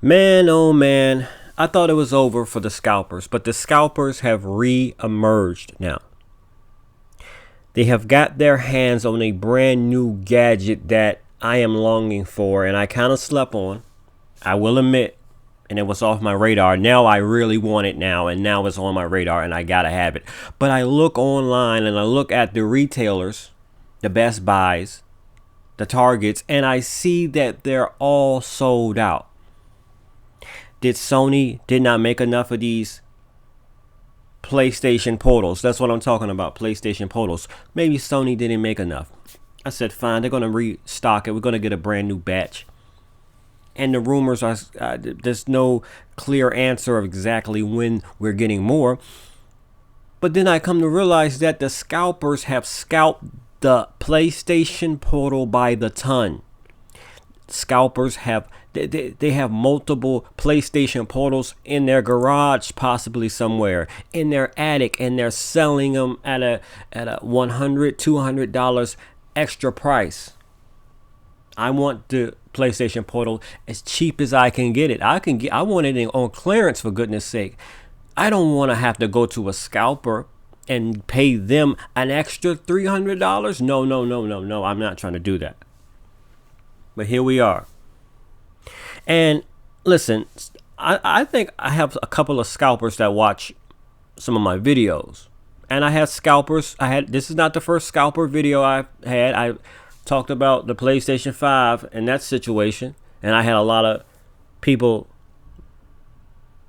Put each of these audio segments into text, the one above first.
Man, oh man, I thought it was over for the scalpers, but the scalpers have re-emerged now. They have got their hands on a brand new gadget that I am longing for, and I kind of slept on. I will admit, and it was off my radar. Now I really want it now, and now it's on my radar, and I gotta have it. But I look online and I look at the retailers, the Best Buys, the Targets, and I see that they're all sold out. Did Sony did not make enough of these PlayStation portals? That's what I'm talking about, PlayStation portals. Maybe Sony didn't make enough. I said, fine, they're going to restock it. We're going to get a brand new batch. And the rumors are, there's no clear answer of exactly when we're getting more. But then I come to realize that the scalpers have scalped the PlayStation portal by the ton. Scalpers have they have multiple PlayStation portals in their garage, possibly somewhere in their attic, and they're selling them at a $100-$200 extra price. I want the PlayStation portal as cheap as I can get it. I want it on clearance, for goodness sake. I don't want to have to go to a scalper and pay them an extra $300. No, no, no, no, no. I'm not trying to do that. But here we are. And listen, I think I have a couple of scalpers that watch some of my videos. And I had scalpers. This is not the first scalper video I've had. I talked about the PlayStation 5 and that situation. And I had a lot of people,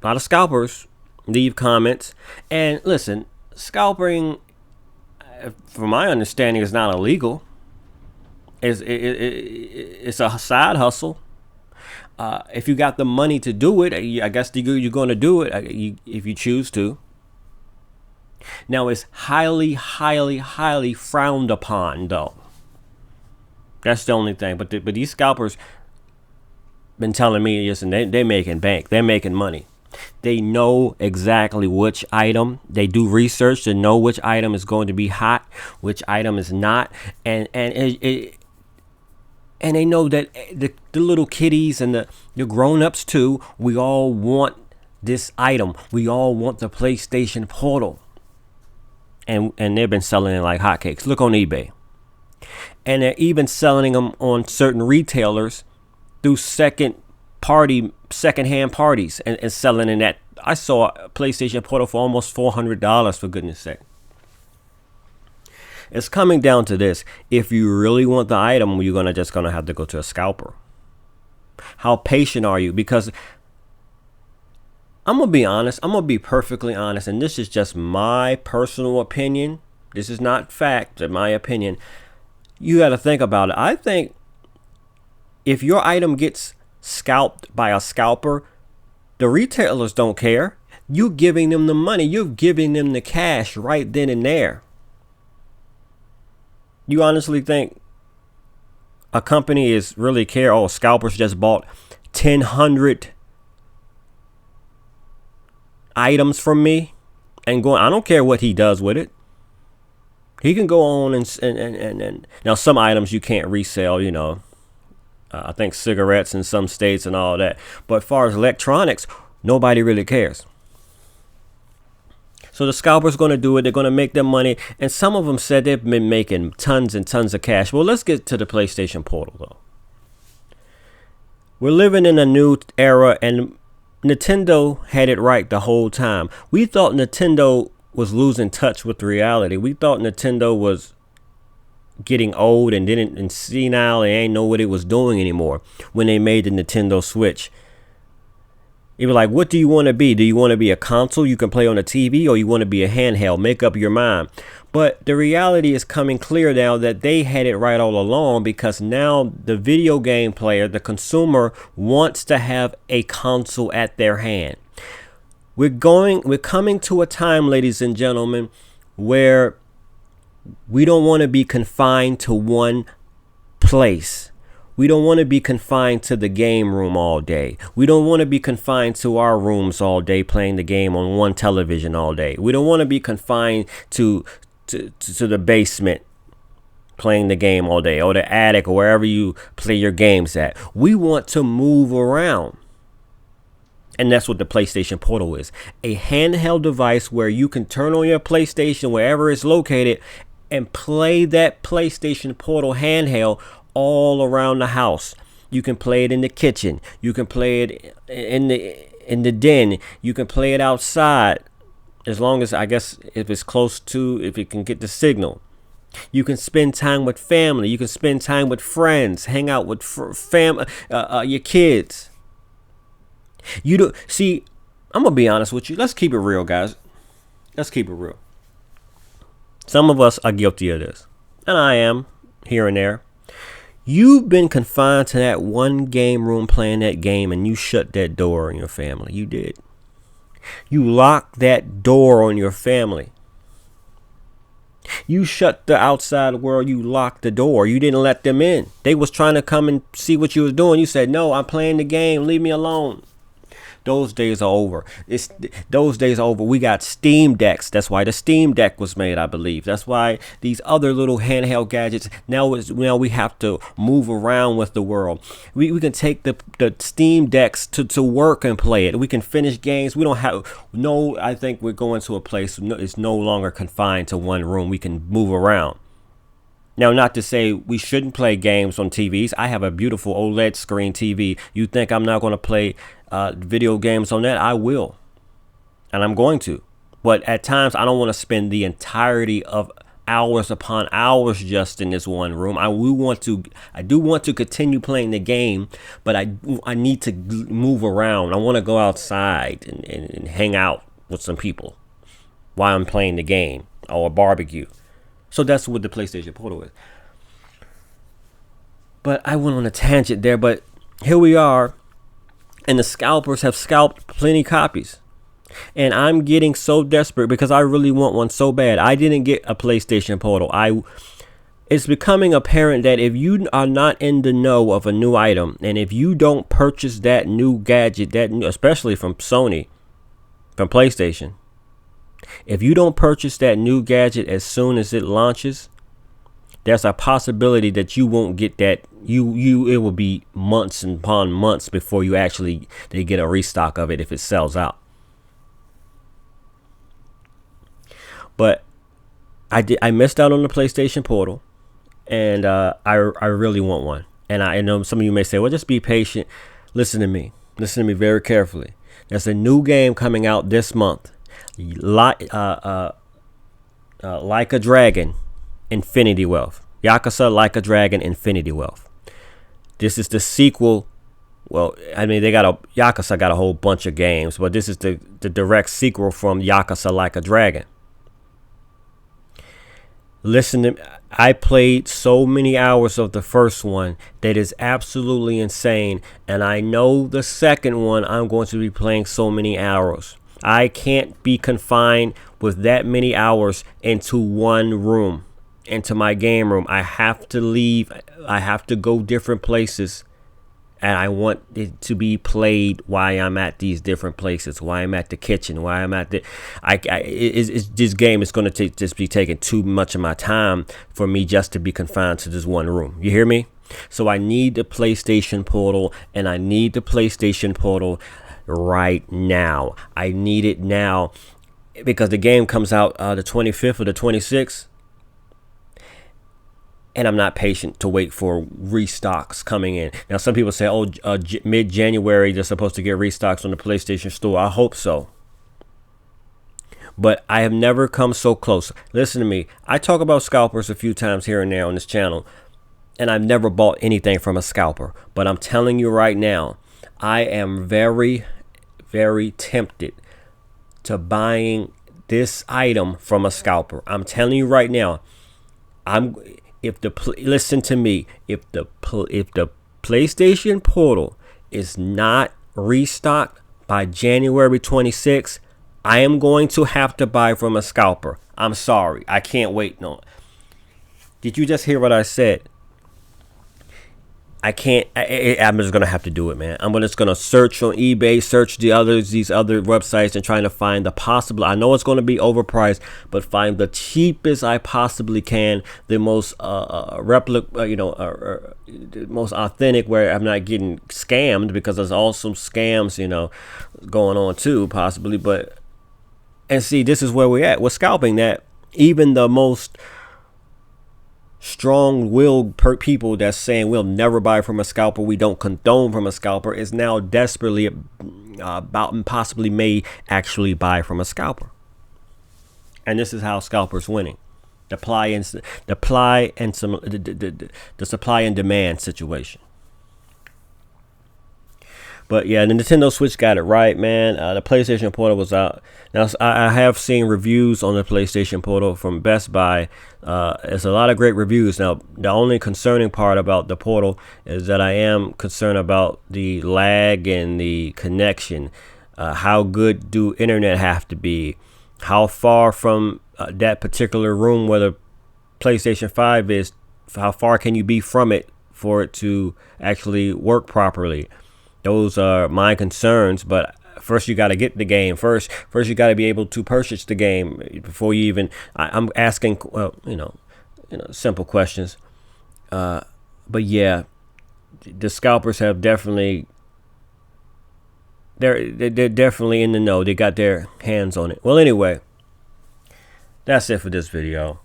a lot of scalpers leave comments. And listen, scalping, from my understanding, is not illegal. It's a side hustle. If you got the money to do it, I guess you're going to do it if you choose to. Now, it's highly, highly, highly frowned upon, though. That's the only thing. But these scalpers been telling me, listen, they're making bank. They're making money. They know exactly which item. They do research to know which item is going to be hot, which item is not, and they know that the little kiddies and the grown-ups too, we all want this item. We all want the PlayStation portal. And they've been selling it like hotcakes. Look on eBay. And they're even selling them on certain retailers through second-hand parties and selling in that. I saw a PlayStation portal for almost $400, for goodness sake. It's coming down to this. If you really want the item, you're gonna have to go to a scalper. How patient are you? Because I'm gonna be honest. I'm gonna be perfectly honest, and this is just my personal opinion. This is not fact, in my opinion. You got to think about it. I think if your item gets scalped by a scalper, the retailers don't care. You're giving them the money. You're giving them the cash right then and there. You honestly think a company is really care? Oh, scalpers just bought 1,000 items from me and going. I don't care what he does with it. He can go on and now some items you can't resell. I think cigarettes in some states and all that. But as far as electronics, nobody really cares. So the scalper's going to do it. They're going to make their money. And some of them said they've been making tons and tons of cash. Well, let's get to the PlayStation portal, though. We're living in a new era, and Nintendo had it right the whole time. We thought Nintendo was losing touch with reality. We thought Nintendo was getting old and senile and ain't know what it was doing anymore when they made the Nintendo Switch. You were like, what do you want to be? Do you want to be a console you can play on a TV, or you want to be a handheld? Make up your mind. But the reality is coming clear now that they had it right all along, because now the video game player, the consumer, wants to have a console at their hand. We're coming to a time, ladies and gentlemen, where we don't want to be confined to one place. We don't want to be confined to the game room all day. We don't want to be confined to our rooms all day playing the game on one television all day. We don't want to be confined to the basement playing the game all day, or the attic, or wherever you play your games at. We want to move around. And that's what the PlayStation Portal is. A handheld device where you can turn on your PlayStation wherever it's located and play that PlayStation Portal handheld all around the house. You can play it in the kitchen. You can play it in the den. You can play it outside, as long as, I guess, if it's close to, if it can get the signal. You can spend time with family. You can spend time with friends. Hang out with your kids. You do see. I'm gonna be honest with you. Let's keep it real, guys. Let's keep it real. Some of us are guilty of this, and I am here and there. You've been confined to that one game room playing that game, and you shut that door on your family. You did. You locked that door on your family. You shut the outside world. You locked the door. You didn't let them in. They was trying to come and see what you was doing. You said, no, I'm playing the game. Leave me alone. Those days are over. Those days are over. We got Steam Decks. That's why the Steam Deck was made, I believe. That's why these other little handheld gadgets. Now we have to move around with the world. We can take the Steam Decks to work and play it. We can finish games. We don't have I think we're going to a place. It's no longer confined to one room. We can move around. Now, not to say we shouldn't play games on TVs. I have a beautiful OLED screen TV. You think I'm not going to play video games on that? I will. And I'm going to. But at times, I don't want to spend the entirety of hours upon hours just in this one room. I do want to continue playing the game, but I need to move around. I want to go outside and hang out with some people while I'm playing the game, or a barbecue. So that's what the PlayStation Portal is. But I went on a tangent there, but here we are, and the scalpers have scalped plenty copies. And I'm getting so desperate because I really want one so bad. I didn't get a PlayStation Portal. It's becoming apparent that if you are not in the know of a new item, and if you don't purchase that new gadget, especially from Sony, from PlayStation, if you don't purchase that new gadget as soon as it launches, there's a possibility that you won't get that. It will be months and upon months before they get a restock of it if it sells out. But I missed out on the PlayStation Portal, and I really want one. And I know some of you may say, well, just be patient. Listen to me very carefully. There's a new game coming out this month. Like a Dragon, Infinity Wealth. Yakuza Like a Dragon, Infinity Wealth. This is the sequel. Well, I mean, Yakuza got a whole bunch of games, but this is the direct sequel from Yakuza Like a Dragon. Listen to me. I played so many hours of the first one that is absolutely insane, and I know the second one I'm going to be playing so many hours. I can't be confined with that many hours into one room, into my game room. I have to leave. I have to go different places. And I want it to be played while I'm at these different places, while I'm at the kitchen, while I'm at this game is going to just be taking too much of my time for me just to be confined to this one room. You hear me? So I need the PlayStation Portal, and I need the PlayStation Portal right now. I need it now because the game comes out the 25th or the 26th, and I'm not patient to wait for restocks coming in. Now, some people say, mid-January they're supposed to get restocks on the PlayStation Store. I hope so, but I have never come so close. Listen to me. I talk about scalpers a few times here and there on this channel, and I've never bought anything from a scalper. But I'm telling you right now, I am very, very tempted to buying this item from a scalper. I'm telling you right now, listen to me. If the PlayStation Portal is not restocked by January 26th, I am going to have to buy from a scalper. I'm sorry. I can't wait. No. Did you just hear what I said? I can't. I'm just gonna have to do it, man. I'm just gonna search on eBay, search these other websites, and trying to find the possible. I know it's gonna be overpriced, but find the cheapest I possibly can, the most the most authentic, where I'm not getting scammed, because there's also scams, going on too, possibly. But and see, this is where we're at with scalping. That even the most strong-willed people that's saying we'll never buy from a scalper, we don't condone from a scalper, is now desperately about and possibly may actually buy from a scalper. And this is how scalpers winning. The supply and demand situation. But yeah, the Nintendo Switch got it right, man. The PlayStation Portal was out. Now, I have seen reviews on the PlayStation Portal from Best Buy. There's a lot of great reviews. Now, the only concerning part about the Portal is that I am concerned about the lag and the connection. How good do internet have to be? How far from that particular room where the PlayStation 5 is, how far can you be from it for it to actually work properly? Those are my concerns, but first you got to get the game. First you got to be able to purchase the game before you even. I'm asking, simple questions. But yeah, the scalpers have definitely. They're definitely in the know. They got their hands on it. Well, anyway, that's it for this video.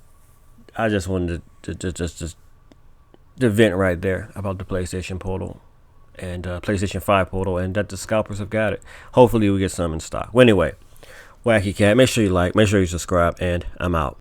I just wanted to just vent right there about the PlayStation Portal and PlayStation 5 Portal, and that the scalpers have got it. Hopefully we get some in stock. Well, anyway, Wacky Cat, make sure you like, make sure you subscribe, and I'm out.